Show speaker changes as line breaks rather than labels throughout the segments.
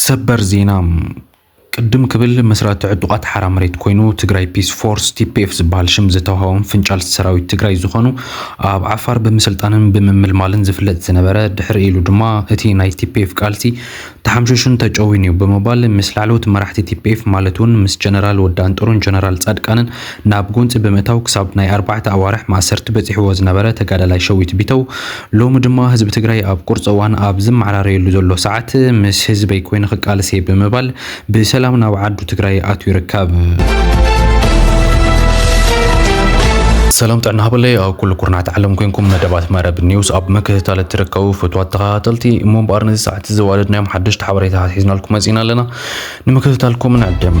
ሰበር ዜና ቅድም ክብል መስራት ዕጡቃት ሓራ መሬት ኮይኑ ትግራይ ፒስ ፎርስ ቲፒኤፍ ዝበሃል ሽም ዝተዋሃቦም ፍንጫል ሰራዊት ትግራይ ዝኾኑ ኣብ ዓፋር ብምስልጣንን ብምምልማልን ዝፍለጥ ዝነበረ ድሕሪ ኢሉ ድማ እቲ ናይ ቲፒኤፍ ቃልሲ ተሓምሽሹን ተጨዊን እዩ ብምባል ምስ ላዕለዎት መራሕቲ ቲፒኤፍ ማለት እውን ምስ ጀነራል ወዳን ጦሩን ጀነራል ጻድቃንን ናብ ጎንፂ ብምእታው ክሳብ ናይ 4 ኣዋርሕ ማእሰርቲ በፂሕዎ ዝነበረ ተጋዳላይ ሸዊት ቢተው ሎሚ ድማ ህዝቢ ትግራይ ኣብ ቁርጽ እዋን ኣብ ዝመዓራረየሉ ዘሎ ሰዓት ምስ ህዝበይ ኮይኑ ክቃልስ ብምባል ብሰላም ናብ ዓዱ ትግራይ ኣቱ ይርከብ። سلام تعنا هبلي أو كل كورنات علم كونكم مدبات مرب نيوز أب مكتالة تركوا فتوات تقاتلتي مو بارن ساعة الزوالد نيم حدش تحوريتها حيزنا لكم زينا لنا نمكتالكم نعدم.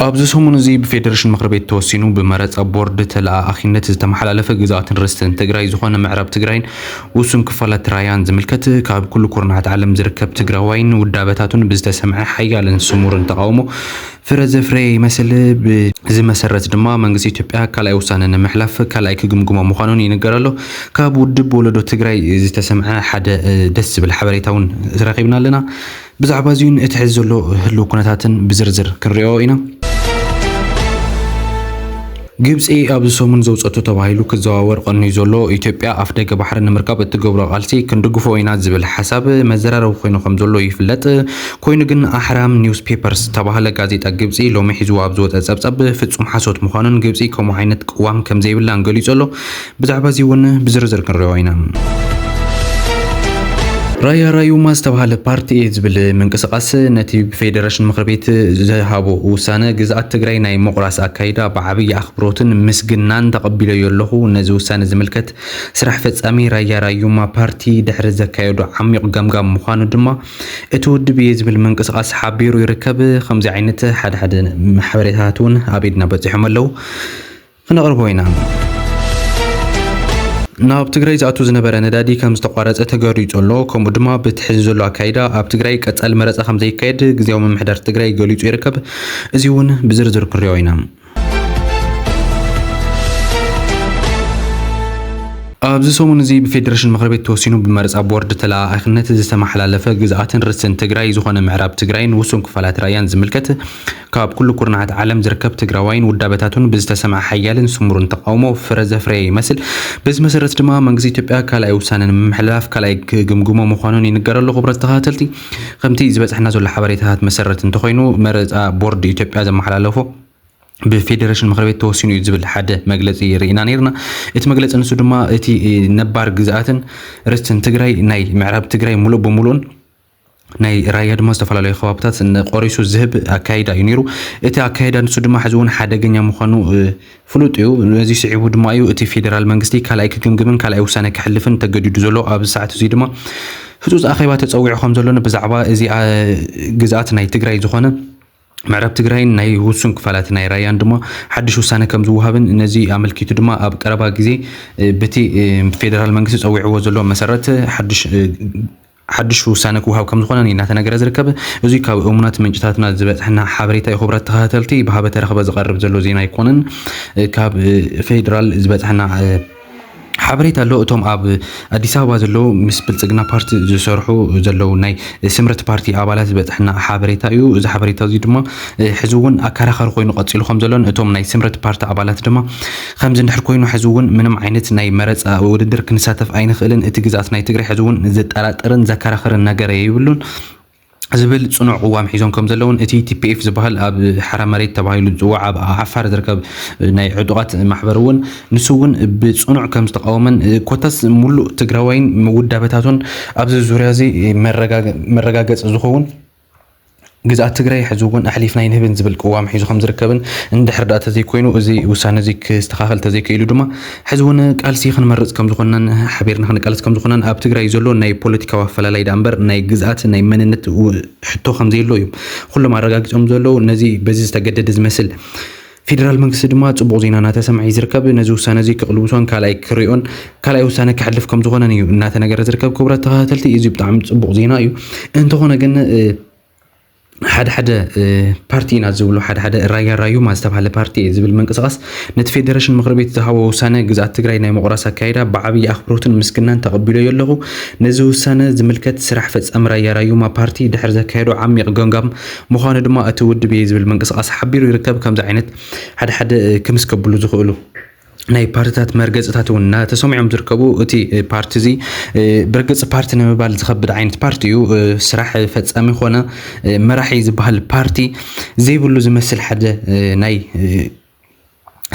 أبز سومن زي بفيدريشن مغربي توسينو بمرات أبورد تلا أخينة تمحلالة جزءات رستن تجراي زخنا معرب تجراين وسم كفالة رايان زملكت كاب كل كورنات علم زركب تجراوين والدابتاتون بزتسمع حيا للسمور تقاومو فرز فري مثل بزي مسرت دما منجزي تبقى كلا يوصلنا محلف كلا يكجمجم مخانون ينقرالو كاب ودب ولدو تجراي زتسمع حدا دس بالحبريتون زرقيبنا لنا بزعبازين اتحزلو هلو كنتاتن بزرزر كريوينا ግብጽ ኣብዚ ሰሙን ዘውፀቱ ተባሂሉ ክዘዋወር ቀኒዩ ዘሎ ኢትዮጵያ ኣፍ ደገ ባሕሪ ንምርካብ እትገብሮ ቃልሲ ክንድግፎ ኢና ዝብል ሓሳብ መዘራረብ ኮይኑ ከም ዘሎ ይፍለጥ ኮይኑ ግን ኣሕራም ኒውስ ፔፐርስ ተባሃለ ጋዜጣ ግብጽ ሎሚ ሒዝዋ ኣብ ዝወፀ ጸብጸብ ፍጹም ሓሶት ምዃኑን ግብጽ ከምኡ ዓይነት ቅዋም ከም ዘይብላ ገሊጹ ኣሎ ብዛዕባ እዚ እውን ብዝርዝር ክንሪኦ ኢና رايا رايوما استبهال بارتي زبل منقسقاس نتي فيدريشن مخربيت زهابو وسانه جزء تግራይ ናይ مقراس አካይዳ بعبي اخبروتن مسغنان تقبل يلهو نزي وسانه زملكت سرح فصامي رايا رايوما بارتي دحر زكايدو عميق غمغام مخانو دما اتود بيزبل منقسقاس حبيرو يركب خمس عينته حد محبريتاتون ابيدنا بصحم لو خنقربوينا ناب تግራይ زاتو زنبره ندادي كم استقارص تغريص له كم دما بتحز له اكايدا اب تግራይ قصل مرص خم زيكايد غزياو ممحدر تግራይ ገሊጹ ይርከብ እዚውን بزرزر كريوينا ኣብዚ ሰሙን እዚ ብፌደሬሽን ምክርቤት ተወሲኑ ብመርጻ ቦርድ ተላኣኽነት ዝተመሓላለፈ ግዝኣትን ርስትን ትግራይ ዝኾነ ምዕራብ ትግራይን ውሱን ክፋላት ራያን ዝምልከት ካብ ኩሉ ኩርናዓት ዓለም ዝርከብ ትግራዋይን ውዳበታቱን ብዝተሰምዐ ሓያልን ስሙርን ተቃውሞ ፍረ ዘፍረ ይመስል በዚ መሰረት ድማ መንግስቲ ኢትዮጵያ ካልኣይ ውሳነን ምምሕላፍ ካልኣይ ግምግሞ ምዃኑን ይንገረሉ ኽብረት ተኸታተልቲ ከምቲ ዝበፅሕና ዘሎ ሓበሬታታት መሰረት እንተኾይኑ መርጻ ቦርድ ኢትዮጵያ ዘመሓላለፎ بفيدريشن مخربيت توسينو يزبل حدا مجلس رينا نيرنا ات مجلس انسو دما اتي نبار جزاتن رستن تግራይ ናይ ምዕራብ ትግራይ ሙሉ በሙሉን ናይ ራያ ድማ ዝተፈላለዩ ኸባብታት ቆሪሱ ዝህብ አካይዳ ይኒሩ እቲ አካይዳ ንሱ ድማ ሕዝውን ሓደገኛ ምዃኑ ፍሉጥ እዩ ነዚ ስዒቡ ድማ እዩ እቲ ፌደራል መንግስቲ ካልኣይ ክግምግምን ካልኣይ ውሳነ ክሕልፍን ተገዲዱ ዘሎ ኣብ ሰዓት እዚ ድማ ህጹጽ አኺባ ተጸዊዑ ከም ዘሎን ብዛዕባ እዚ ግዛት ናይ ትግራይ ዝኾነ معرب تግራይ ናይ ውሱን ክፋላት ናይ ራያን ድማ ሓድሽ ውሳነ ከም ዝውሃብን ነዚ ኣመልኪቱ ድማ ኣብ ቀረባ ግዜ በቲ ፌደራል መንግስቲ ጸዊዕዎ ዘሎ መሰረት ሓድሽ ውሳነ ክውሃብ ከም ዝኾነ እናተነገረ ዝርከብ እዚ ካብ እሙናት ምንጭታትና ዝበፅሕና ሓበሬታ ይኽብረት ተኸታተልቲ ብሃበ ተረኽበ ዝቐርብ ዘሎ ዜና ይኮነን ካብ ፌደራል ዝበፅሕና حبريت اللو توم أب أديس أبغى زلو مس بلتقنا بارت زسرحو زلو ناي سمرت بارتي أبالات بتحنا حبريت أيو إذا حبريت زي دما حزون أكره خرقوي نقط سيلو خمزلون توم ناي سمرت بارت أبالات دما خمزن نحرقوي حزون منم عينت ناي مرز ودرك نساتف عين خلن اتجازات ناي تجري حزون زت أرن ذكر آخر النجار يقولون زبل صنع قوام حيزون كم زلون اتي تي بي اف زبهل اب حرم مريت تبايلو زوع اب عفار دركب ناي عدوات محبرون نسون بصنع كم تقاومن كوتاس مولو تግራዋይን ውዳበታቱን ኣብዚ ዙርያ እዚ መረጋገጽ ዝኸውን ግዛት ትግራይ ሕዝውን ኣሕሊፍና ይንህብን ዝብል ቅዋም ሒዙ ከም ዝርከብን እንድሕር ዳታ ዘይ ኮይኑ እዚ ውሳነ እዚ ክስተኻኸል ተዘይከኢሉ ድማ ሕዝውን ቃልሲ ክንመርጽ ከም ዝኾነን ሓቢርና ክንቃልስ ከም ዝኾነን ኣብ ትግራይ ዘሎ ናይ ፖለቲካዊ ኣፈላላይ ዳምበር ናይ ግዛት ናይ መንነት ሕቶ ከም ዘይሎ እዩ ኩሎም ኣረጋጊጾም ዘለዉ ነዚ በዚ ዝተገደደ ዝመስል ፌደራል መንግስቲ ድማ ጽቡቕ ዜና እናተሰምዐ ይዝርከብ ነዚ ውሳነ እዚ ክቕልብሶን ካልኣይ ክሪኦን ካልኣይ ውሳነ ክሕልፍ ከም ዝኾነን እዩ እናተነገረ ዝርከብ ክቡራት ተኸታተልቲ እዚ ብጣዕሚ ጽቡቕ ዜና እዩ እንተኾነ ግን ሓደ ፓርቲና ዝብሉ ሓደ ራያ ራዩማ ዝተባሃለ ፓርቲ ዝብል መንቀሳቀስ ነቲ ፌደሬሽን ምክር ቤት ዝሃቦ ውሳነ ግዛት ትግራይ ናይ መቁራስ አካይዳ ብዓብይ አክብሮትን ምስግናን ተቀቢሎ የለኹ ነዚ ውሳነ ዝምልከት ስራሕ ፈጻሚ ራያ ራዩማ ፓርቲ ድሕር ዘካየዶ ዓሚቕ ገንጋም ምዃኑ ድማ እቲ ውድብ ዝብል መንቀሳቀስ ሓቢሩ ይርከብ ከምዚ ዓይነት ሓደ ክምስ ከብሉ ዝኽእሉ ናይ ፓርቲታት መርገጽታት እውን ተሰሚዖም ዝርከቡ እቲ ፓርቲ እዚ ብርግጽ ፓርቲ ንምባል ዝኸብድ ዓይነት ፓርቲ እዩ ስራሕ ፈጻሚ ኾነ መራሒ ዝበሃል ፓርቲ ዘይብሉ ዝመስል ሓደ ናይ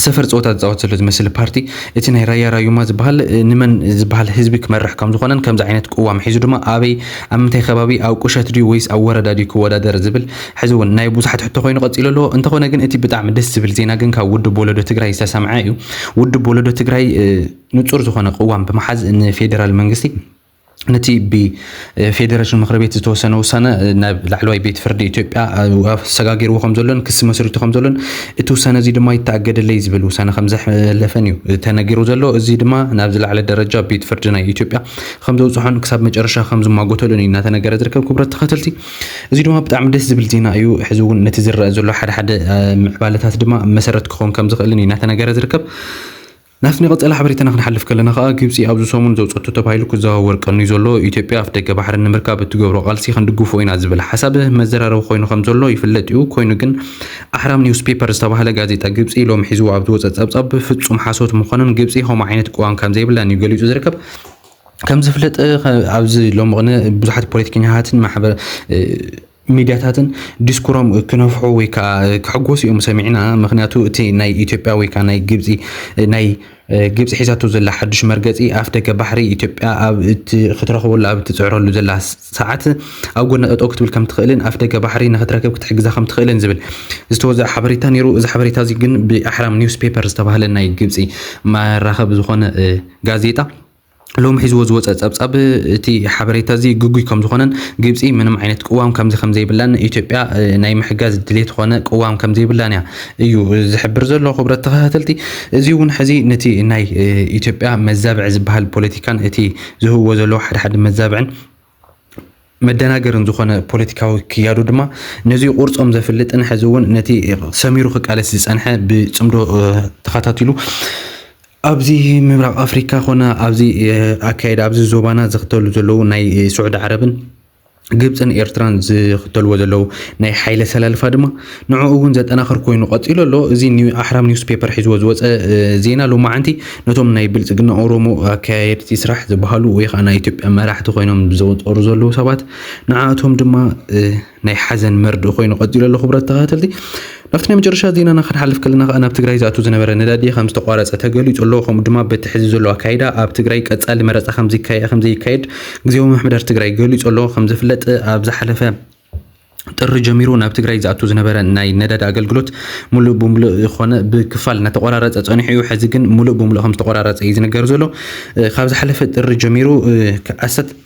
ሰፈር ጾታ ዝፃወት ዘሎ ዝመስል ፓርቲ እቲ ናይ ራያ ራዩማ ዝበሃል ንመን ዝበሃል ህዝቢ ክመርሕ ከም ዝኾነን ከምዚ ዓይነት ቅዋም ሒዙ ድማ ኣበይ ኣብ ምንታይ ከባቢ ኣብ ቁሸት ድዩ ወይስ ኣብ ወረዳ ድዩ ክወዳደር ዝብል ሕዚ እውን ናይ ብዙሓት ሕቶ ኮይኑ ቀፂሉ ኣሎ እንተኾነ ግን እቲ ብጣዕሚ ደስ ዝብል ዜና ግን ካብ ውድብ ወለዶ ትግራይ ዝተሰምዐ እዩ ውድብ ወለዶ ትግራይ ንጹር ዝኾነ ቅዋም ብምሓዝ ንፌደራል መንግስቲ ነቲ ብፌደሬሽን ምክር ቤት ዝተወሰነ ውሳነ ናብ ላዕለዋይ ቤት ፍርዲ ኢትዮጵያ ሰጋጊርዎ ከም ዘሎን ክስ መስሪቱ ከም ዘሎን እቲ ውሳነ እዚ ድማ ይተኣገደለይ ዝብል ውሳነ ከም ዘሕለፈን እዩ ተነጊሩ ዘሎ እዚ ድማ ናብ ዝለዓለ ደረጃ ቤት ፍርዲ ናይ ኢትዮጵያ ከም ዘውፅሖን ክሳብ መጨረሻ ከም ዝማጎተሉን እዩ እናተነገረ ዝርከብ ክብረት ተኸተልቲ እዚ ድማ ብጣዕሚ ደስ ዝብል ዜና እዩ ሕዚ እውን ነቲ ዝረአ ዘሎ ሓደ ምዕባለታት ድማ መሰረት ክኾን ከም ዝኽእልን እዩ እናተነገረ ዝርከብ ናፍኒ ቀጸላ ሓበሬታና ክንሓልፍ ከለና ከዓ ግብፂ ኣብዚ ሰሙን ዘውፀቶ ተባሂሉ ክዘዋወር ቀኑ ዘሎ ኢትዮጵያ ኣፍ ደገ ባሕሪ ንምርካብ እትገብሮ ቃልሲ ክንድግፎ ኢና ዝብል ሓሳብ መዘራረቢ ኮይኑ ከም ዘሎ ይፍለጥ እዩ ኮይኑ ግን ኣሕራም ኒውስ ፔፐር ዝተባሃለ ጋዜጣ ግብፂ ሎሚ ሒዝዎ ኣብ ዝወፀ ፀብፃብ ፍጹም ሓሶት ምዃኑን ግብፂ ከምኡ ዓይነት ቅዋም ከም ዘይብላን እዩ ገሊፁ ዝርከብ ከም ዝፍለጥ ኣብዚ ሎሚ ቅነ ብዙሓት ፖለቲከኛታትን ማሕበር ሚዲያታትን ዲስኩሮም ክነፍሑ ወይ ከዓ ክሕጎሱ እዮም ሰሚዕና ምክንያቱ እቲ ናይ ኢትዮጵያ ወይ ከዓ ናይ ግብፂ ሒዛቶ ዘላ ሓድሽ መርገፂ ኣፍ ደገ ባሕሪ ኢትዮጵያ ኣብ ክትረኽበሉ ኣብ ትፅዕረሉ ዘላ ሰዓት ኣብ ጎና ጠጠው ክትብል ከም ትኽእልን ኣፍ ደገ ባሕሪ ንክትረክብ ክትሕግዛ ከም ትኽእልን ዝብል ዝተወዘአ ሓበሬታ ነይሩ እዚ ሓበሬታ እዚ ግን ብኣሕራም ኒውስ ፔፐር ዝተባሃለ ናይ ግብፂ ማራኸቢ ዝኾነ ጋዜጣ ሎም ሒዝዎ ዝወፀ ፀብፃብ እቲ ሓበሬታ እዚ ግጉይ ከም ዝኾነን ግብፂ ምንም ዓይነት ቅዋም ከምዚ ከም ዘይብላን ኢትዮጵያ ናይ ምሕጋዝ ድሌት ኾነ ቅዋም ከም ዘይብላን እዩ ዝሕብር ዘሎ ክብረት ተኸታተልቲ እዚ እውን ሕዚ ነቲ ናይ ኢትዮጵያ መዛብዕ ዝበሃል ፖለቲካን እቲ ዝህብዎ ዘለዎ ሓደ መዛብዕን መደናገርን ዝኾነ ፖለቲካዊ ክያዱ ድማ ነዚ ቁርጾም ዘፍልጥን ሕዚ እውን ነቲ ሰሚሩ ክቃለስ ዝፀንሐ ብፅምዶ ተኸታቲሉ ኣብዚ ምብራቅ አፍሪካ ኾነ ኣብዚ ኣካይዳ ኣብዚ ዞባና ዝኽተሉ ዘለዉ ናይ ስዑድ ዓረብን ግብፅን ኤርትራን ዝኽተልዎ ዘለዉ ናይ ሓይለ ሰላልፋ ድማ ንዕኡ እውን ዘጠናኽር ኮይኑ ቀፂሉ ኣሎ እዚ ኣሕራም ኒውስ ፔፐር ሒዝዎ ዝወፀ ዜና ሎማዓንቲ ነቶም ናይ ብልፅግና ኦሮሞ ኣካየድቲ ስራሕ ዝበሃሉ ወይ ከዓ ናይ ኢትዮጵያ መራሕቲ ኮይኖም ዝወጠሩ ዘለዉ ሰባት ንዓቶም ድማ ናይ ሓዘን መርዲ ኮይኑ ቀፂሉ ኣሎ ክብረት ተኸታተልቲ ናብቲ ናይ መጨረሻ ዜናና ክንሓልፍ ከለና ከዓ ናብ ትግራይ ዝኣቱ ዝነበረ ነዳዲ ከም ዝተቋረፀ ተገሊጹ ኣሎ ከምኡ ድማ በቲ ሕዚ ዘሎ ኣካይዳ ኣብ ትግራይ ቀጻሊ መረፃ ከም ዘይካየድ ግዜያዊ ምምሕዳር ትግራይ ገሊጹ ኣሎ ከም ዝፍለጥ ኣብ ዝሓለፈ ጥሪ ጀሚሩ ናብ ትግራይ ዝኣቱ ዝነበረ ናይ ነዳዲ ኣገልግሎት ሙሉእ ብምሉእ ዝኾነ ብክፋል እናተቆራረፀ ፀኒሑ እዩ ሕዚ ግን ሙሉእ ብምሉእ ከም ዝተቆራረፀ እዩ ዝነገር ዘሎ ካብ ዝሓለፈ ጥሪ ጀሚሩ 12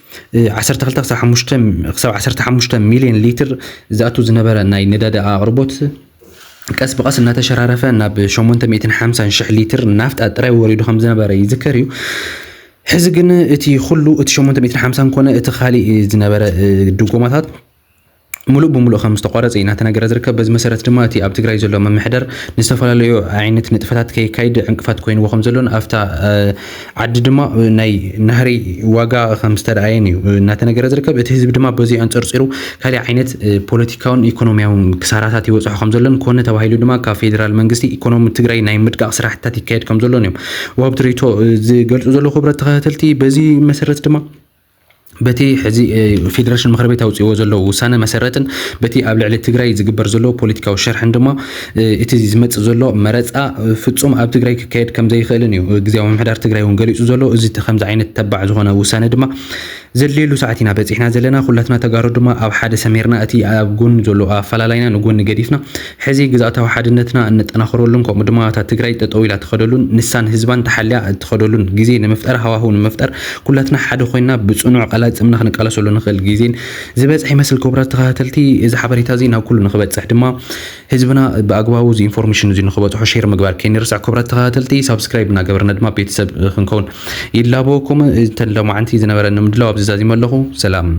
ክሳብ 15 ሚልዮን ሊትር ዝኣቱ ዝነበረ ናይ ነዳዲ ኣቅርቦት ቀስ ብቀስ እናተሸራረፈ ናብ 850 ሽሕ ሊትር ናፍጣ ጥራይ ወሪዱ ከም ዝነበረ ይዝከር እዩ ሕዚ ግን እቲ ኩሉ እቲ 850 ኮነ እቲ ካሊእ ዝነበረ ድጎማታት ሙሉእ ብምሉእ ከም ዝተቋረፀ ኢና ተነገረ ዝርከብ በዚ መሰረት ድማ እቲ ኣብ ትግራይ ዘሎ መምሕደር ንዝተፈላለዩ ዓይነት ንጥፈታት ከይካይድ ዕንቅፋት ኮይንዎ ከም ዘሎን ኣፍታ ዓዲ ድማ ናይ ናህሪ ዋጋ ከም ዝተረኣየን እዩ እናተነገረ ዝርከብ እቲ ህዝቢ ድማ በዚ አንፀርፂሩ ካሊእ ዓይነት ፖለቲካውን ኢኮኖሚያውን ክሳራታት ይወፅሑ ከም ዘሎን ኮነ ተባሂሉ ድማ ካብ ፌደራል መንግስቲ ኢኮኖሚ ትግራይ ናይ ምድቃቕ ስራሕትታት ይካየድ ከም ዘሎን እዮም ወሃብ ትርኢቶ ዝገልፁ ዘሎ ክብረት ተኸታተልቲ በዚ መሰረት ድማ በቲ ሕዚ ፌደሬሽን ምክር ቤት ኣውፅዎ ዘሎ ውሳነ መሰረትን በቲ ኣብ ልዕሊ ትግራይ ዝግበር ዘሎ ፖለቲካዊ ሸርሕን ድማ እቲ ዝመጽእ ዘሎ መረፃ ፍጹም ኣብ ትግራይ ክካየድ ከም ዘይኽእልን እዩ ግዜያዊ ምምሕዳር ትግራይ እውን ገሊጹ ዘሎ እዚ ከምዚ ዓይነት ተባዕ ዝኾነ ውሳነ ድማ ዘድልየሉ ሰዓት ኢና በፂሕና ዘለና ኩላትና ተጋሩ ድማ ኣብ ሓደ ሰሜርና እቲ ኣብ ጎኒ ዘሎ ኣፈላላይና ንጎኒ ገዲፍና ሕዚ ግዛእታዊ ሓድነትና እንጠናኽረሉን ከምኡ ድማ እታ ትግራይ ጠጠው ኢላ ትኸደሉን ንሳን ህዝባን ተሓልያ ትኸደሉን ግዜ ንምፍጠር ሃዋህው ንምፍጠር ኩላትና ሓደ ኮይና ብፅኑዕ ቃላፅምና ክንቃለሰሉ ንኽእል ግዜን ዝበፅሕ ይመስል ክቡራት ተኸታተልቲ እዚ ሓበሬታ እዚ ናብ ኩሉ ንኽበፅሕ ድማ ህዝብና ብኣግባቡ እዚ ኢንፎርሜሽን እዚ ንኽበፅሖ ሼር ምግባር ከይንርስዕ ክቡራት ተኸታተልቲ ሳብስክራይብ እናገበርና ድማ ቤተሰብ ክንከውን ይላበወኩም ተን ሎማዓንቲ ዝነበረ ንምድላው ኣብዛዚም ኣለኹ ሰላም